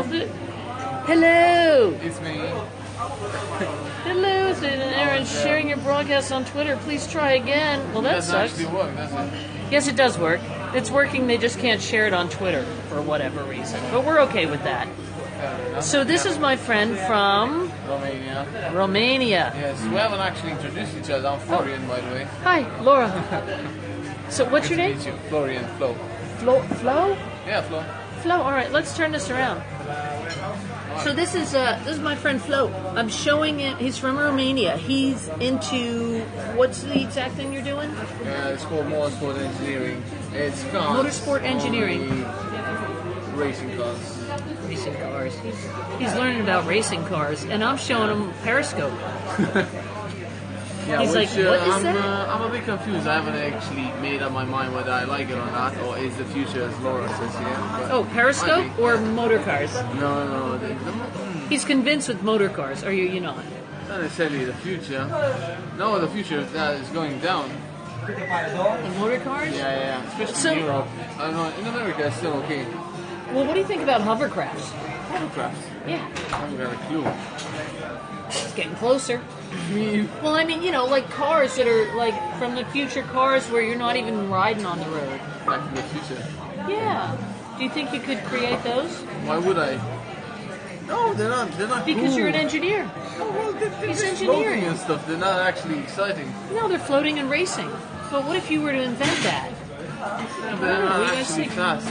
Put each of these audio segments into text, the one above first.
Hello. It's me. Hello, Aaron. Sharing your broadcast on Twitter. Please try again. Well, that sucks. It doesn't actually work, does it? Yes, it does work. It's working. They just can't share it on Twitter for whatever reason. But we're okay with that. So this is my friend from Romania. Romania. Yes, we haven't actually introduced each other. I'm Florian, by the way. Hi, Laura. So what's your name? Nice to meet you. Florian, Flo. Flo? Yeah, Flo. Flo. All right, let's turn this around. So this is my friend Flo. I'm showing it. He's from Romania. He's into what's the exact thing you're doing? It's called motorsport engineering. It's cars. Motorsport engineering. Racing cars. Racing cars. He's learning about racing cars, and I'm showing him Periscope. Yeah, He's like, what is that? I'm a bit confused. I haven't actually made up my mind whether I like it or not, or is the future as Laura says here. Oh, Periscope or motor cars? No. He's convinced with motor cars. Are you not? Not necessarily the future. No, the future that is going down. The motor cars? Yeah. Especially in Europe. I don't know. In America, it's still okay. Well, what do you think about hovercrafts? Hovercrafts? Yeah. I haven't got a clue. It's getting closer. Well, I mean, like cars that are like from the future, cars where you're not even riding on the road. Back to the future. Yeah. Do you think you could create those? Why would I? No, they're not. Because cool. you're an engineer. Oh, well, they're He's just engineering. floating and stuff. They're not actually exciting. No, they're floating and racing. But what if you were to invent that? Yeah, they're not what do you guys actually think? fast.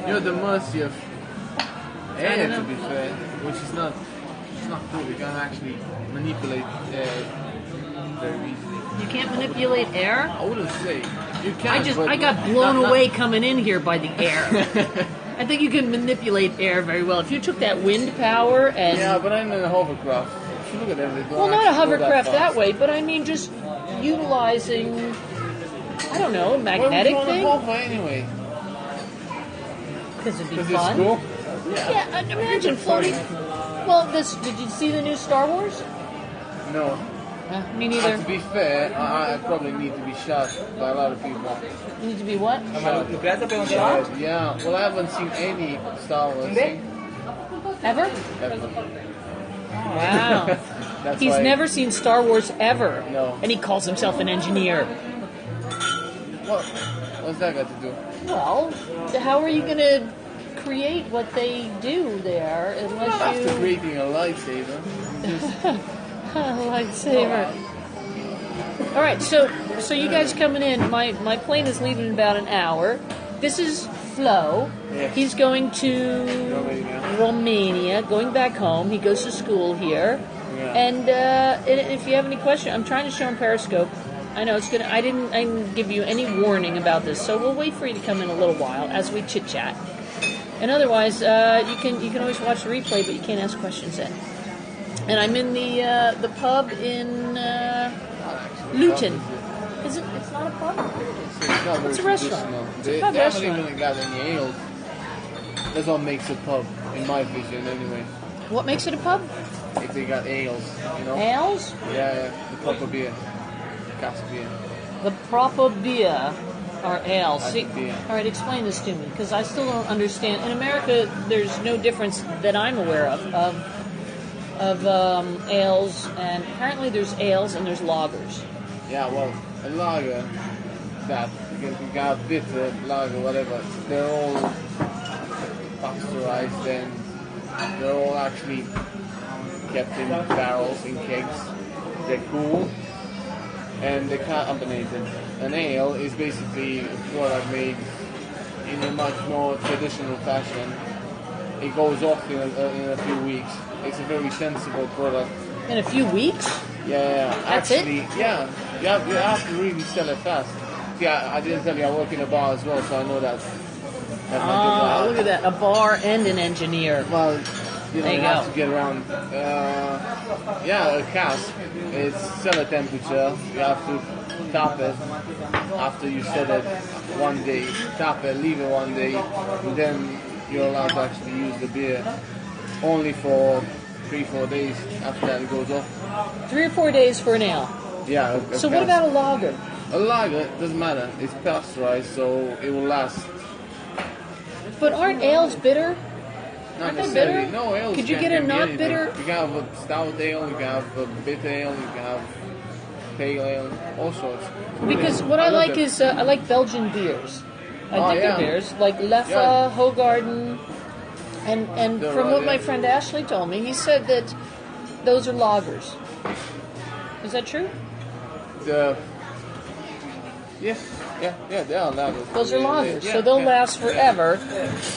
You're at the mercy of air, to be fair, which is not. It's not cool. You can't actually manipulate air very easily. You can't manipulate air? I wouldn't say you can. I got blown away coming in here by the air. I think you can manipulate air very well. If you took that wind power and... Yeah, but I'm in a hovercraft. If you look at them, they don't well, not a actually go hovercraft that fast. way, but I mean just utilizing, I don't know, a magnetic thing? Why would you want to hover anyway? Because it'd be Because fun. it's cool? Yeah, imagine floating. Well, did you see the new Star Wars? No. Me neither. To be fair, I probably need to be shot by a lot of people. You need to be what? Yeah, well, I haven't seen any Star Wars thing. Ever? Ever. Wow. That's He's why- never seen Star Wars ever. No. And he calls himself an engineer. What's that got to do? Well, how are you going to create what they do there unless After you... creating a lightsaber. Lightsaber. All right, so you guys coming in. My plane is leaving in about an hour. This is Flo. Yes. He's going to Romania, going back home. He goes to school here. Yeah. And if you have any questions, I'm trying to show him Periscope. I know it's gonna. I didn't give you any warning about this, so we'll wait for you to come in a little while as we chit chat. And otherwise, you can always watch the replay, but you can't ask questions then. And I'm in the pub in Luton. Is it? It's not a pub. It's a restaurant. It's a They pub haven't restaurant. even got any ales. That's what makes a pub, in my vision, anyway. What makes it a pub? If they got ales, you know? Ales? Yeah, the proper beer. Cask beer. The proper beer or ales. That's See, beer. all right, explain this to me because I still don't understand. In America, there's no difference that I'm aware of ales, and apparently there's ales and there's lagers. Yeah, well, a lager, that, you got bitter, lager, whatever, they're all pasteurized and they're all actually kept in barrels, in kegs. They're cool and they're carbonated. An ale is basically a product made in a much more traditional fashion. It goes off in a few weeks. It's a very sensible product. In a few weeks? Yeah. That's actually, yeah. You have to really sell it fast. See, I didn't tell you I work in a bar as well, so I know that. Oh, look at that. A bar and an engineer. Well, you There you have go. to get around. A cask is cellar temperature. You have to tap it after you set it 1 day. Tap it, leave it 1 day, and then you're allowed to actually use the beer only for 3-4 days. After that, it goes off. 3 or 4 days for an ale. Yeah. So what about a lager? A lager? Doesn't matter. It's pasteurized, so it will last. But aren't ales bitter? Not Aren't they necessarily. bitter? No, ales Could you can get a be not anything. bitter? You can have a stout ale, you can have a bitter ale, you can have pale ale, all sorts. Because what I love like them. is I like Belgian beers. I dig yeah. their beers, like Leffe, Yeah. Hoegaarden, and They're from right, what my yeah. friend Ashley told me, he said that those are lagers. Is that true? Yeah, they are lagers. Those are lagers, Yeah, so they'll yeah, last forever.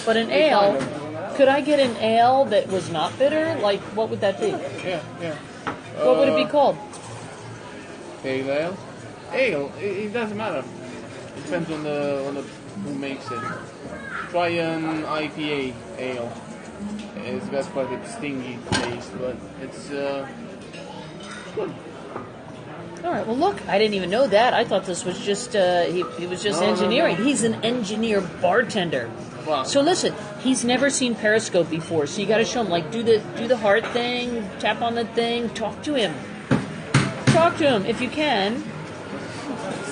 But an They ale, kind of- could I get an ale that was not bitter? Like, what would that be? Yeah. What would it be called? Pale ale. Ale, it doesn't matter. It depends on the who makes it. Try an IPA ale. It's got quite a stingy taste, but it's good. All right. Well, look, I didn't even know that. I thought this was just he was just No, engineering. no. He's an engineer bartender. Wow. So listen, he's never seen Periscope before, so you got to show him. Like, do the heart thing, tap on the thing, talk to him. Talk to him if you can.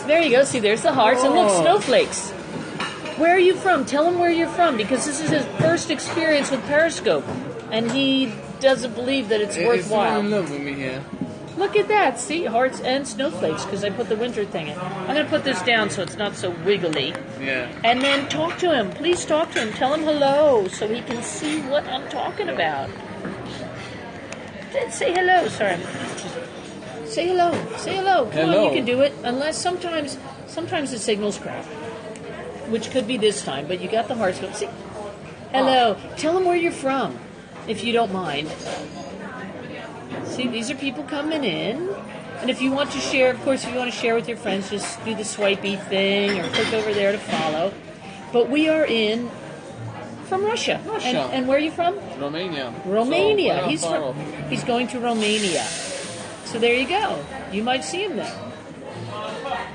There you go. See, there's the hearts, and look, Oh. snowflakes. Where are you from? Tell him where you're from, because this is his first experience with Periscope, and he doesn't believe that it's It's worthwhile. in love with me here. Look at that. See, hearts and snowflakes, because I put the winter thing in. I'm going to put this down so it's not so wiggly. Yeah. And then talk to him. Please talk to him. Tell him hello so he can see what I'm talking about. Say hello. Sorry. Say hello. Say hello. Come on, Hello. you can do it. Unless sometimes the signal's crap, which could be this time. But you got the hearts. See, hello. Tell him where you're from, if you don't mind. See, these are people coming in. And if you want to share, of course, if you want to share with your friends, just do the swipey thing or click over there to follow. But we are from Russia. Russia. And where are you from? Romania. Romania. So, He's going to Romania. So there you go. You might see him there.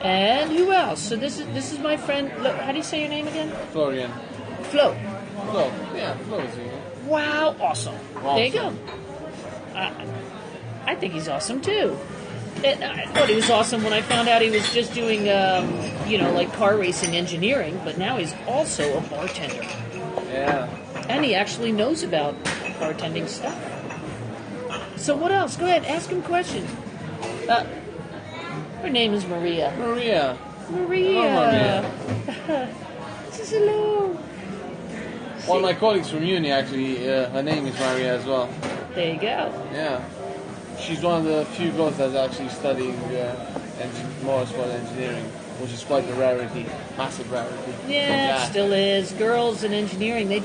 And who else? So this is my friend. Look, how do you say your name again? Florian. Flo. Flo. Yeah, Flo is here. Wow, awesome. There you go. Awesome. I think he's awesome too. And I thought he was awesome when I found out he was just doing, like car racing engineering, but now he's also a bartender. Yeah. And he actually knows about bartending stuff. So what else? Go ahead, ask him questions. Her name is Maria. Maria. Maria. Just hello. One of my colleagues from uni, actually, her name is Maria as well. There you go. Yeah. She's one of the few girls that's actually studying motorsport engineering, which is quite a rarity, massive rarity. Yeah, it still is. Girls in engineering, they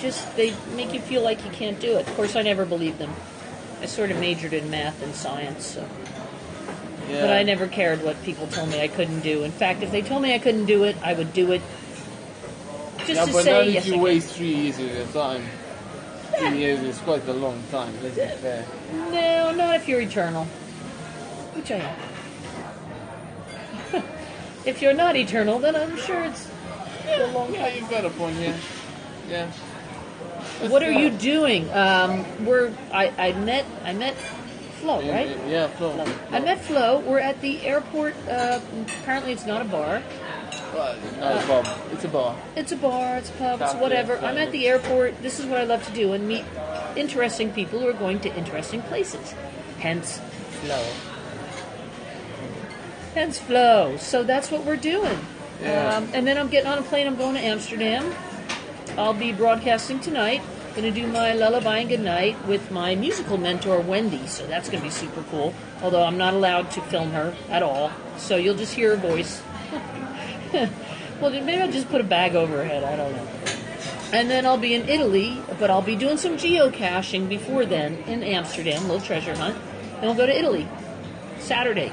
make you feel like you can't do it. Of course, I never believed them. I sort of majored in math and science, so. Yeah. But I never cared what people told me I couldn't do. In fact, if they told me I couldn't do it, I would do it just to but say not yes. if you waste 3 years of your time. 3 years is quite a long time, let's be fair. No, not if you're eternal. Which I am. If you're not eternal, then I'm sure it's a long Yeah, time. you've got a point here. Yeah. What are you doing? I met Flo, right? Yeah, Flo. I met Flo. We're at the airport. Apparently, it's not a bar. Well, not a pub. It's a bar. It's a bar. It's a pub. It's Cafe, whatever. kind I'm at of. the airport. This is what I love to do and meet interesting people who are going to interesting places. Hence, Flo. Hence, Flo. So that's what we're doing. Yeah. And then I'm getting on a plane. I'm going to Amsterdam. I'll be broadcasting tonight. Going to do my lullaby and goodnight with my musical mentor, Wendy. So that's going to be super cool. Although I'm not allowed to film her at all. So you'll just hear her voice. Well, maybe I'll just put a bag over her head. I don't know. And then I'll be in Italy, but I'll be doing some geocaching before then in Amsterdam, little treasure hunt. And we'll go to Italy Saturday.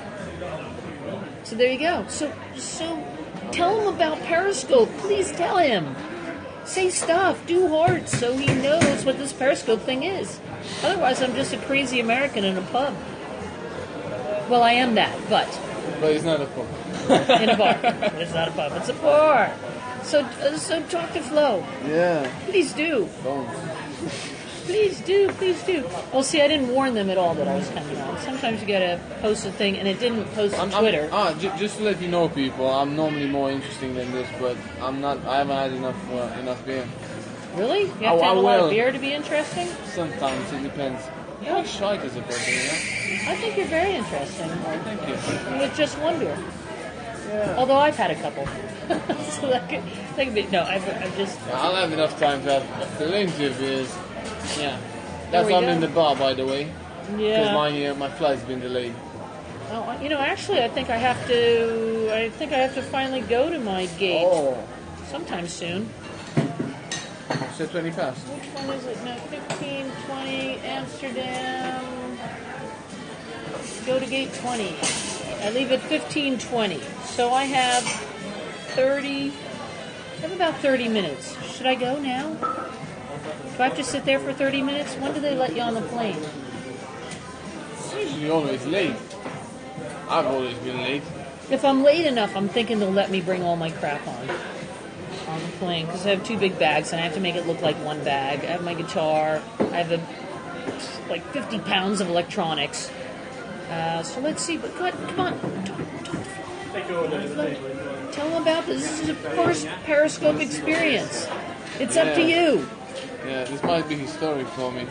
So there you go. So tell him about Periscope. Please tell him. Say stuff. Do hearts so he knows what this Periscope thing is. Otherwise, I'm just a crazy American in a pub. Well, I am that, but But it's not a pub. in a bar. It's not a pub. It's a bar. So talk to Flo. Yeah. Please do. Don't. Please do. Please do. Well, see, I didn't warn them at all that I was coming on. Sometimes you gotta post a thing, and it didn't post on Twitter. Just to let you know, people, I'm normally more interesting than this, but I'm not. I haven't had enough beer. Really? You have to have a lot of beer to be interesting? Sometimes it depends. You're not shy as a person, you know? I think you're very interesting. Oh, thank you. With just one beer. Yeah. Although I've had a couple. So that could be... No, I've just... I'll have enough time to have plenty of beers. Yeah. That's why I'm in the bar, by the way. Yeah. Because my flight's been delayed. Oh, you know, actually, I think I have to finally go to my gate. Oh. Sometime soon. So 20 past. Which one is it? No, 15, 20, Amsterdam. Go to gate 20. I leave at 15:20. So I have about 30 minutes. Should I go now? Do I have to sit there for 30 minutes? When do they let you on the plane? It's usually always late. I've always been late. If I'm late enough, I'm thinking they'll let me bring all my crap on the plane, because I have 2 big bags and I have to make it look like one bag. I have my guitar. I have like 50 pounds of electronics. So let's see. But come on. Tell them about this. This is a first Periscope experience. It's up to you. Yeah, this might be historic for me.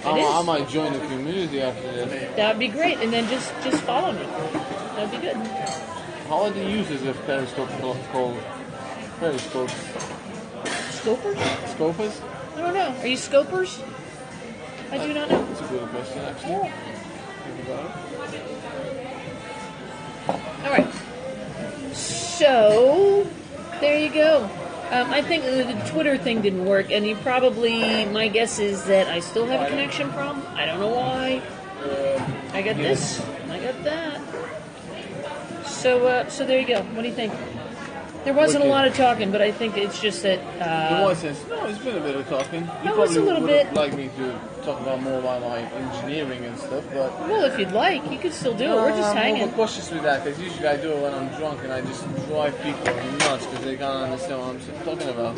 I might join the community after this. That would be great. And then just follow me. That would be good. How are the users of Periscope called? Periscopes. Scopers? Scopers? I don't know. Are you scopers? I do not know. That's a good question, actually. Yeah. Think about it. All right. So, there you go. I think the Twitter thing didn't work, and my guess is that I still have a connection problem. I don't know why. I got this. I got that. So there you go. What do you think? There wasn't a lot of talking, but I think it's just that... it's been a bit of talking. You was a little bit. Like me to talk about more about my engineering and stuff, but... Well, if you'd like, you could still do it. We're just hanging. I'm more cautious with that, because usually I do it when I'm drunk and I just drive people nuts because they can't understand what I'm talking about.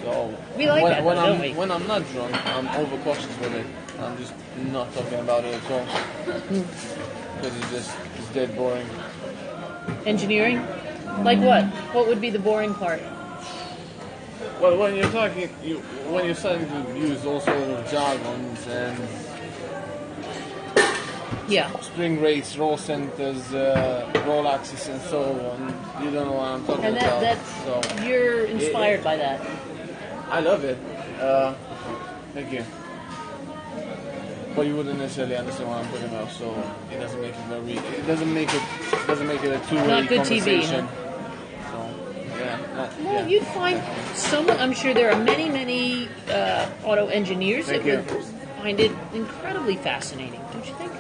So we like that, don't we? When I'm not drunk, I'm overcautious with it. I'm just not talking about it at all. Because it's dead boring. Engineering? Like what? What would be the boring part? Well, when you're starting to use all sorts of jargons and spring rates, roll centers, roll axis, and so on, you don't know what I'm talking about. You're inspired by that. I love it. Thank you. But you wouldn't necessarily understand what I'm talking about, so it doesn't make it a two-way not good conversation. TV, huh? Well, you'd find someone. I'm sure there are many auto engineers that would find it incredibly fascinating. Don't you think?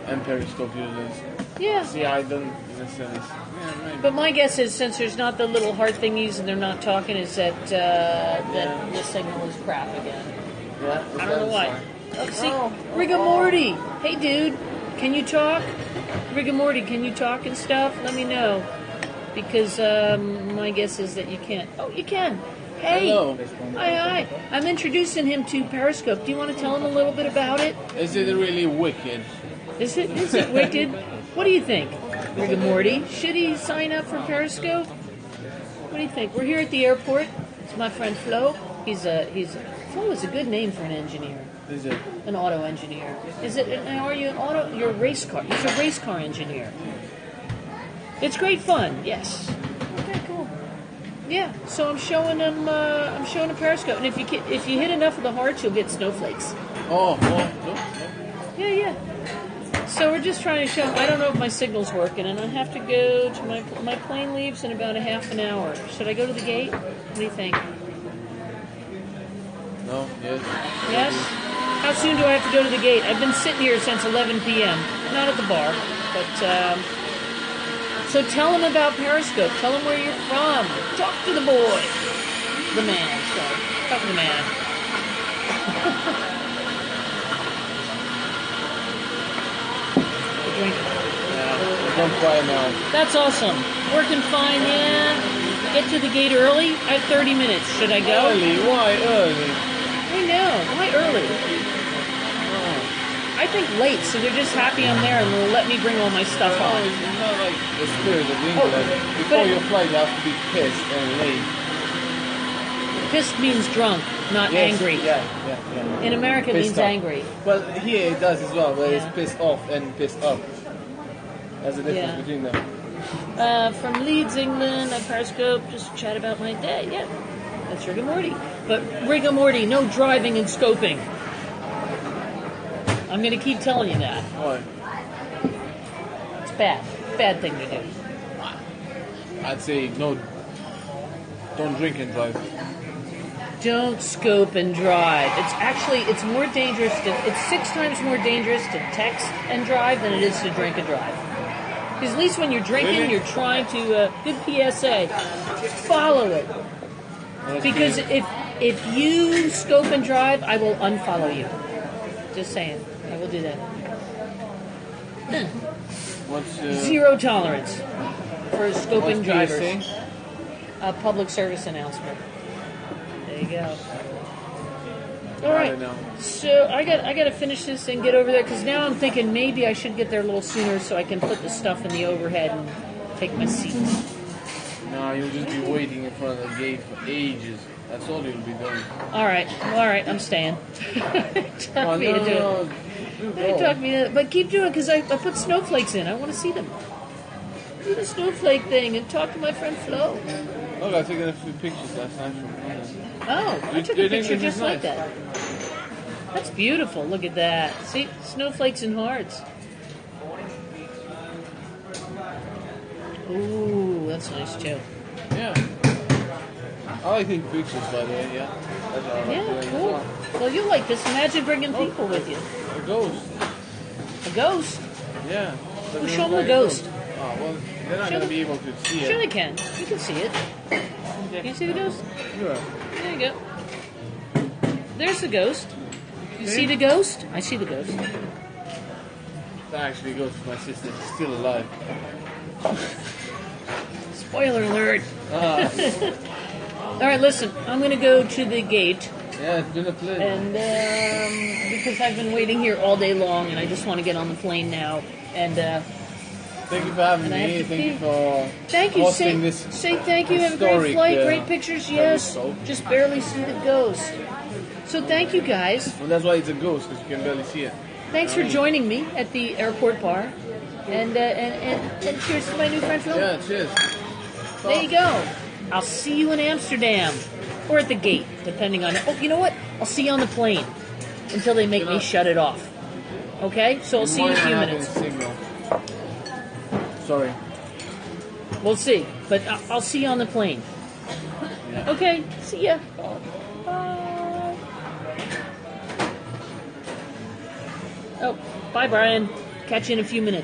And Periscope users. Yeah. See, I don't necessarily. Yeah, maybe. But my guess is, since there's not the little heart thingies and they're not talking, is that the signal is crap again. Yeah. I don't know why. See, Rigor Morty. Hey, dude, can you talk? Rigor Morty, can you talk and stuff? Let me know. Because my guess is that you can't. Oh, you can. Hey. Hello. Hi. I'm introducing him to Periscope. Do you want to tell him a little bit about it? Is it really wicked? Is it wicked? What do you think, Rigor Morty? Should he sign up for Periscope? What do you think? We're here at the airport. It's my friend Flo. Flo is a good name for an engineer. Is it? An auto engineer. Is it? Are you an auto? You're a race car. He's a race car engineer. It's great fun. Yes. Okay, cool. Yeah. So I'm showing him. I'm showing him Periscope, and if you hit enough of the hearts, you'll get snowflakes. Oh. Yeah. So we're just trying to show him. I don't know if my signal's working, and I have to go to my plane leaves in about a half an hour. Should I go to the gate? What do you think? No. Yes. Yes. How soon do I have to go to the gate? I've been sitting here since 11 p.m. Not at the bar, but. So tell him about Periscope. Tell him where you're from. Talk to the boy. The man. Sorry. Talk to the man. Drink. Yeah. Don't cry now. That's awesome. Working fine, yeah. Get to the gate early. I have 30 minutes. Should I go? Early? Why early? I know. Why early? I think late, so they're just happy I'm there and will let me bring all my stuff on. It's not like the spirit of England. Before your flight, you have to be pissed and late. Pissed means drunk, not Yes, angry. Yeah. In America, it Pissed means off. angry. Well, here it does as well, but Yeah. it's pissed off and pissed up. There's a difference Yeah. between them. From Leeds, England, I Periscope, just chat about my day. Yeah, that's rigor morty. But rigor morty, no driving and scoping. I'm going to keep telling you that. Why? It's bad. Bad thing to do. I'd say no. Don't drink and drive. Don't scope and drive. It's more dangerous it's 6 times more dangerous to text and drive than it is to drink and drive. Because at least when you're drinking, Really? you're trying to, good PSA, follow it. Because if you scope and drive, I will unfollow you. Just saying. I will do that. What's Zero tolerance for scoping what's drivers. PSA? A public service announcement. There you go. All I right. don't know. So I got to finish this and get over there because now I'm thinking maybe I should get there a little sooner so I can put the stuff in the overhead and take my seat. No, you'll just be waiting in front of the gate for ages. That's all you'll be doing. All right, I'm staying. Talk me into it. They talk me into it, but keep doing it because I put snowflakes in. I want to see them. Do the snowflake thing and talk to my friend Flo. Look, I took a few pictures last night from London. Oh, I You- took you a think picture this is just like nice? that. That's beautiful. Look at that. See, snowflakes and hearts. Ooh, that's nice too. Yeah. I like taking pictures, by the way, yeah. That's what I like Yeah, doing as cool. well. Well, you like this. Imagine bringing people with you. A ghost. A ghost? Yeah. Well, show them the ghost. Oh, well, they're not Show going to them- be able to see Sure they it. can. You can see it. Can you see the ghost? Sure. There you go. There's the ghost. You see the ghost? I see the ghost. That actually goes to my sister. She's still alive. Spoiler alert. Ah, All right, listen. I'm going to go to the gate. yeah, it's been a pleasure. And because I've been waiting here all day long, and I just want to get on the plane now. And Thank you for having And I have me. to Thank you pee. for thank you. hosting Say, this. say thank you. Have a great historic, flight. Great pictures. Yes. periscope. Just barely see the ghost. So thank you guys. Well, that's why it's a ghost, because you can barely see it. Thanks for joining me at the airport bar. And cheers to my new friend Phil. Yeah, cheers. There you go. I'll see you in Amsterdam. Or at the gate, depending on... Oh, you know what? I'll see you on the plane. Until they make me shut it off. Okay? So I'll see you in a few minutes. Signal. Sorry. We'll see. But I'll see you on the plane. Yeah. Okay? See ya. Bye. Oh, bye, Brian. Catch you in a few minutes.